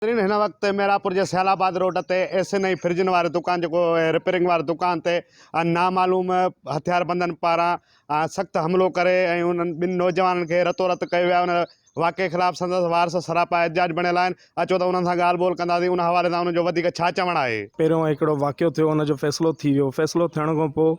हिन वक़्तु मेरापुर जे सैलाबाद रोड ते एसएनआई फ्रिजन वारी दुकान जेको रिपेयरिंग वारी दुकान ते नामालूम हथियारबंदनि पारां सख़्तु हमिलो करे ऐं उन्हनि ॿिनि नौजवाननि खे रतो रत कयो वियो आहे। उन वाक़े ख़िलाफ़ संदसि वारस सरापा एहतिजाज बणियल आहिनि। अचो त उन्हनि सां ॻाल्हि ॿोल कंदासीं। उन हवाले सां उन्हनि जो वधीक छा चवणु आहे। पहिरियों हिकिड़ो वाक़ियो थियो, हुनजो फ़ैसिलो थी वियो। फ़ैसिलो थियण खां पोइ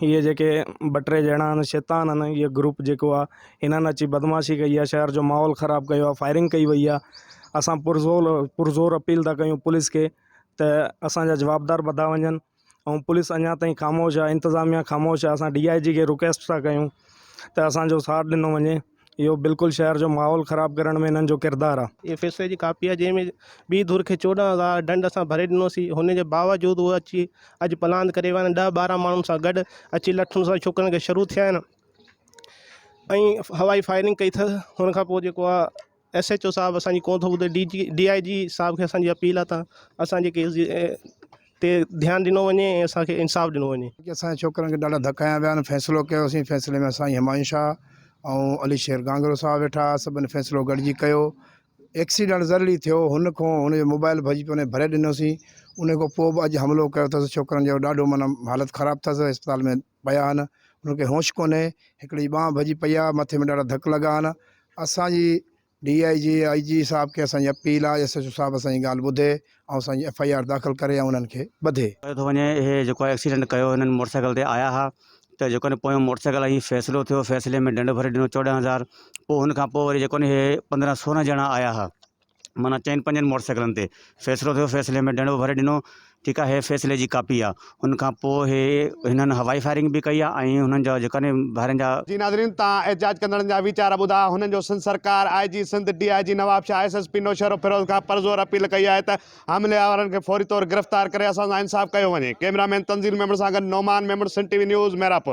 इहे जेके ॿ टे ॼणा आहिनि शैतान आहिनि, इहे ग्रुप जेको आहे हिननि अची बदमाशी कई आहे, शहर जो माहौल ख़राबु कयो आहे, फायरिंग कई वई आहे। असां पुरज़ोर अपील था कयूं पुलिस खे त असांजा जवाबदार ॿधा वञनि, ऐं पुलिस अञा ताईं ख़ामोश आहे, इंतिज़ामिया ख़ामोश आहे। असां DIG खे रिक्वेस्ट था कयूं त असांजो साथ ॾिनो वञे। इहो बिल्कुलु शहर जो माहौल ख़राबु करण में हिननि जो किरदारु आहे। ये फैसले की कापी है जंहिंमें ॿी धुर खे 14,000 दंड असां भरे ॾिनोसीं। हुन जे बावजूदि उहे अची अॼु प्लान करे विया आहिनि 10-12 माण्हुनि सां गॾु अची लठुनि सां छोकिरनि खे शुरू थिया आहिनि ऐं हवाई फायरिंग कई अथसि। हुन खां पोइ जेको आहे SHO साहब असांजी कोन थो ॿुधे। DIG साहब खे असांजी अपील आहे त असांजे केस जी ते ध्यानु ॾिनो वञे ऐं असांखे इंसाफ़ ॾिनो वञे। असांजे छोकिरनि खे ॾाढा धकाया विया आहिनि। फ़ैसिलो कयोसीं, फ़ैसिले में असां हिमायूं शाह ऐं अली शेर गांगरो साहब वेठा, सभिनि फ़ैसिलो गॾिजी कयो। एक्सीडेंट ज़रूरी थियो, हुनजो मोबाइल भॼी पियो, भरे ॾिनोसीं। उन खां पोइ बि अॼु हमिलो कयो अथसि छोकिरनि जो। ॾाढो माना हालत ख़राबु अथसि, अस्पताल में पिया आहिनि। उनखे होश कोन्हे, हिकिड़ी ॿांह भॼी पई आहे, मथे में ॾाढा धक लॻा आहिनि। असांजी DIG IG साहब खे असांजी अपील आहे SHO साहब असांजी ॻाल्हि ॿुधे ऐं असांजी FIR दाख़िल करे ऐं उन्हनि खे ॿधे। थो वञे इहे जेको एक्सीडेंट कयो हिननि मोटरसाइकिल ते आया हुआ त जेको न पोयों मोटरसाइकिल ई फ़ैसिलो थियो। फ़ैसिले में दंड भरे ॾिनो 14,000। पोइ हुन खां पोइ वरी जेको न इहे 15-16 ॼणा आया हुआ, माना 4-5 मोटरसाइकिलनि ते फ़ैसिलो थियो। फ़ैसिले में दंड भरे ॾिनो, ठीकु आहे। हे फ़ैसिले जी कापी आहे। हुन खां पोइ हिननि हवाई फायरिंग बि कई आहे ऐं हुननि जा जेका ॿाहिरनि जा जी नाज़रीन, तव्हां एहतिजाज कंदड़नि जा वीचार ॿुधा। हुननि जो सिंध सरकार, IG Sindh, DIG Nawab Shah, SSP Naushahro Firoz खां परज़ोर अपील कई आहे त हमले वारनि खे फौरी तौर गिरफ़्तार करे असां सां इंसाफ़ कयो वञे। कैमरामैन तंज़ील मेमण सां गॾु नौमान मेमण, सिंध TV न्यूज़, मेरापुर।